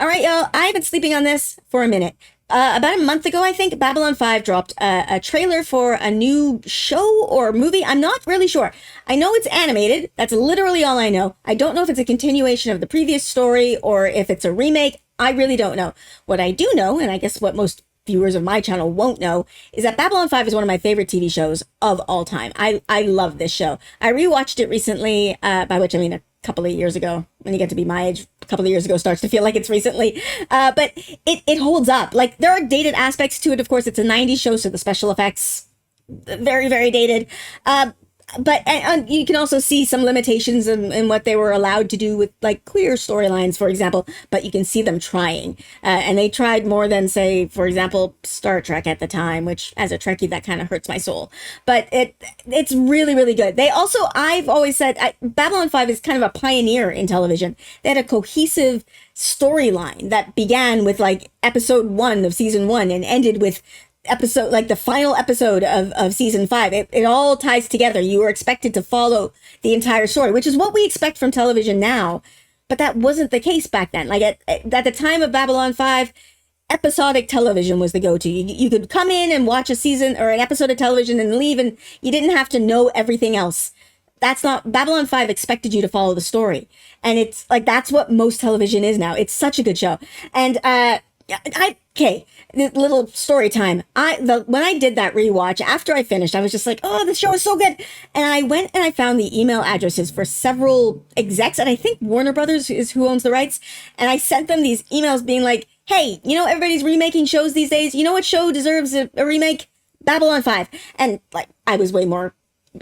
All right, y'all. I've been sleeping on this for a minute. About a month ago, I think, Babylon 5 dropped a trailer for a new show or movie. I'm not really sure. I know it's animated. That's literally all I know. I don't know if it's a continuation of the previous story or if it's a remake. I really don't know. What I do know, and I guess what most viewers of my channel won't know, is that Babylon 5 is one of my favorite TV shows of all time. I love this show. I rewatched it recently, by which I mean a couple of years ago. When you get to be my age, a couple of years ago starts to feel like it's recently. But it holds up. Like, there are dated aspects to it. Of course, it's a 90s show, so the special effects, very, very dated. But you can also see some limitations in what they were allowed to do with, like, queer storylines, for example. But you can see them trying. And they tried more than, say, for example, Star Trek at the time, which, as a Trekkie, that kind of hurts my soul. But it's really, really good. They also, I've always said, Babylon 5 is kind of a pioneer in television. They had a cohesive storyline that began with, like, episode 1 of season 1 and ended with episode, like the final episode of season 5. It all ties together. You were expected to follow the entire story, which is what we expect from television now, but that wasn't the case back then. Like at the time of Babylon 5, episodic television was the go-to. You could come in and watch a season or an episode of television and leave, and you didn't have to know everything else. That's not, Babylon 5 expected you to follow the story, and it's like that's what most television is now. It's such a good show. And okay, little story time. When I did that rewatch, after I finished, I was just like, oh, the show is so good. And I went and I found the email addresses for several execs, and I think Warner Brothers is who owns the rights. And I sent them these emails being like, hey, you know, everybody's remaking shows these days. You know what show deserves a remake? Babylon 5. And like, I was way more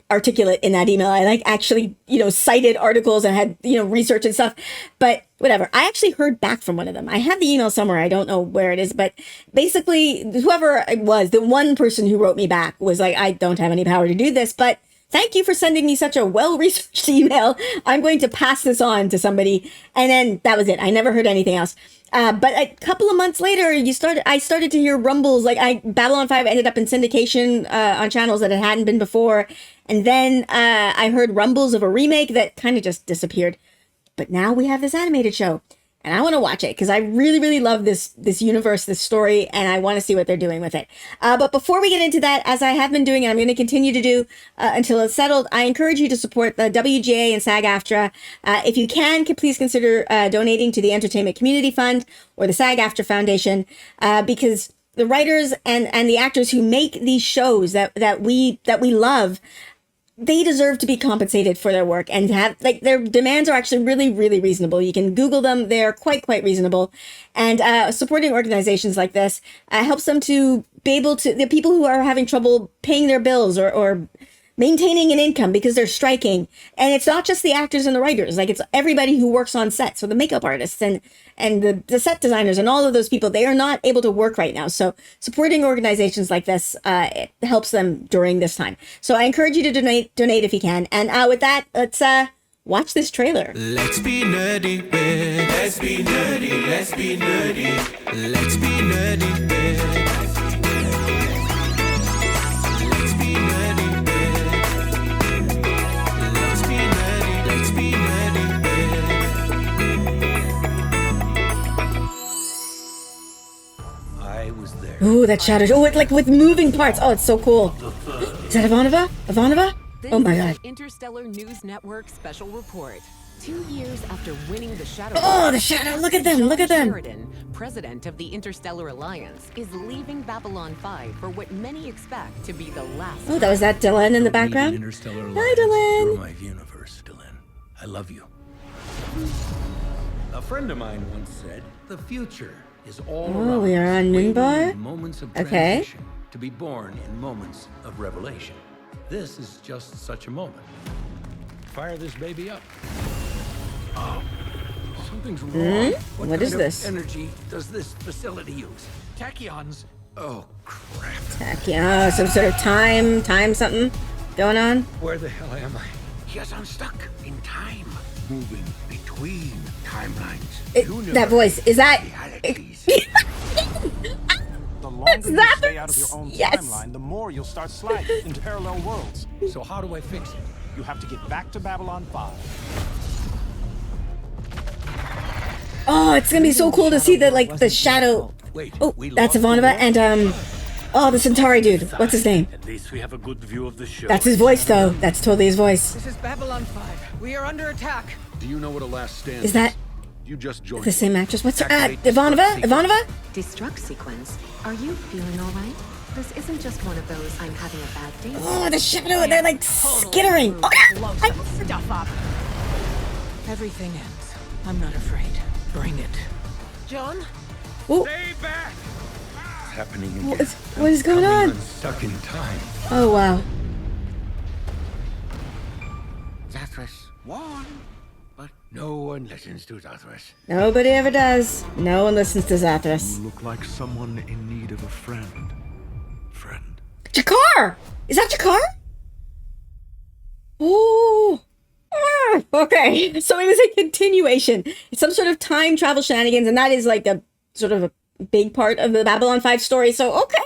articulate in that email. I like actually, you know, cited articles and had, you know, research and stuff, but whatever. I actually heard back from one of them. I have the email somewhere. I don't know where it is, but basically whoever it was, the one person who wrote me back was like, I don't have any power to do this, but thank you for sending me such a well-researched email. I'm going to pass this on to somebody. And then that was it. I never heard anything else. But a couple of months later, I started to hear rumbles. Like Babylon 5 ended up in syndication on channels that it hadn't been before. And then I heard rumbles of a remake that kind of just disappeared. But now we have this animated show. And I want to watch it because I really, really love this universe, this story, and I want to see what they're doing with it. But before we get into that, as I have been doing, and I'm going to continue to do until it's settled, I encourage you to support the WGA and SAG-AFTRA. If you can please consider donating to the Entertainment Community Fund or the SAG-AFTRA Foundation, because the writers and the actors who make these shows that we love, they deserve to be compensated for their work and to have, like, their demands are actually really, really reasonable. You can Google them. They're quite reasonable. And supporting organizations like this helps them to be able to, the people who are having trouble paying their bills or maintaining an income because they're striking. And it's not just the actors and the writers, like it's everybody who works on set. So the makeup artists and the set designers and all of those people, they are not able to work right now. So supporting organizations like this, it helps them during this time. So I encourage you to donate if you can. And with that, let's watch this trailer. Let's be nerdy, bitch. Let's be nerdy, let's be nerdy. Let's be nerdy, bitch. Ooh, that shadow. Oh, like with moving parts. Oh, it's so cool. Is that Ivanova? Ivanova? Oh my God. Interstellar News Network special report. 2 years after winning the Shadow. Oh, the Shadow. Look at them. Look at them. Sheridan, president of the Interstellar Alliance, is leaving Babylon 5 for what many expect to be the last. Oh, that was that Dylan in the background? Hi, Dylan. You're my universe, Dylan. I love you. A friend of mine once said, the future is all around. We are on Minbar. Moments of Okay. transition, to be born in moments of revelation. This is just such a moment. Fire this baby up. Oh, something's wrong. What kind is of this? energy does this facility use? Tachyons. Oh, crap. Yeah, some sort of time something going on. Where the hell am I? Yes, I'm stuck in time. Moving between timelines. That voice, is that... The longer you that stay out of your own yes. timeline, the more you'll start sliding into parallel worlds. So how do I fix it? You have to get back to Babylon 5. Oh, it's gonna be so cool to see the shadow. Wait, Oh, we that's lost Ivanova and oh, the Centauri dude. What's his name? At least we have a good view of the show. That's his voice though. That's totally his voice. This is Babylon 5. We are under attack. Do you know what a last stand Is that You just joined. the same actress? What's her? Activate Ivanova? destruct Ivanova? Destruct sequence. Are you feeling all right? This isn't just one of those I'm having a bad day. Oh, the shadow. They're like skittering. Oh, Blow I- some stuff up. Everything ends. I'm not afraid. Bring it. John? oh, Stay back! Happening again. what is going on? Stuck in time. Oh, wow. Zathras won, but no one listens to Zathras. Nobody ever does. No one listens to Zathras. You look like someone in need of a friend. Friend. Jakar! Is that Jakar? Oh. Ah, okay, so it is a continuation. It's some sort of time travel shenanigans, and that is like a sort of a big part of the Babylon 5 story. So okay.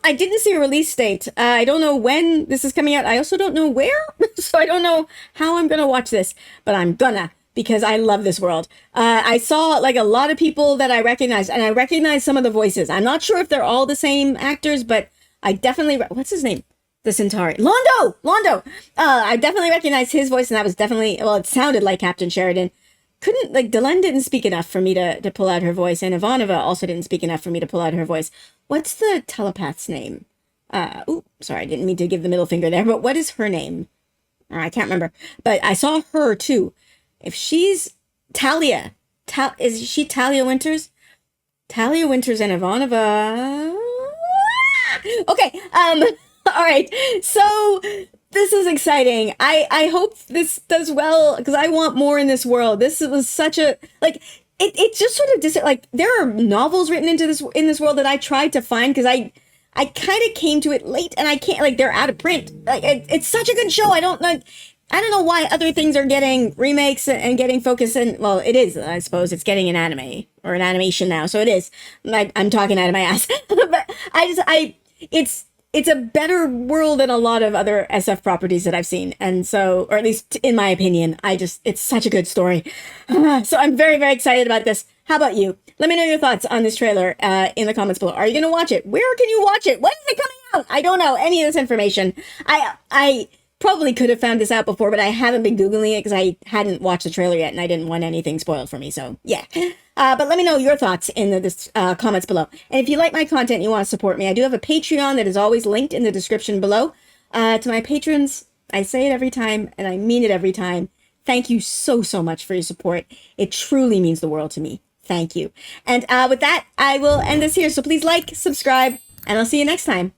I didn't see a release date. I don't know when this is coming out. I also don't know where, so I don't know how I'm gonna watch this, but I'm gonna, because I love this world. I saw like a lot of people that I recognized, and I recognize some of the voices. I'm not sure if they're all the same actors, but I definitely what's his name? The Centauri. Londo! I definitely recognized his voice, and that was definitely, well, it sounded like Captain Sheridan. Delenn didn't speak enough for me to pull out her voice, and Ivanova also didn't speak enough for me to pull out her voice. What's the telepath's name? Sorry, I didn't mean to give the middle finger there, but what is her name? I can't remember. But I saw her, too. If she's Talia, is she Talia Winters? Talia Winters and Ivanova. Okay, all right, so this is exciting. I hope this does well, because I want more in this world. This was such a, it just sort of, there are novels written in this world that I tried to find, because I kind of came to it late, and I can't, they're out of print. It's such a good show. I don't know why other things are getting remakes and getting focus, and, well, it is, I suppose, it's getting an anime, or an animation now, so it is. I'm talking out of my ass. But it's a better world than a lot of other SF properties that I've seen. And so, or at least in my opinion, it's such a good story. So I'm very, very excited about this. How about you? Let me know your thoughts on this trailer in the comments below. Are you going to watch it? Where can you watch it? When is it coming out? I don't know any of this information. I probably could have found this out before, but I haven't been Googling it because I hadn't watched the trailer yet and I didn't want anything spoiled for me. So yeah. But let me know your thoughts in the comments below. And if you like my content and you want to support me, I do have a Patreon that is always linked in the description below. To my patrons, I say it every time and I mean it every time. Thank you so, so much for your support. It truly means the world to me. Thank you. And with that, I will end this here. So please like, subscribe, and I'll see you next time.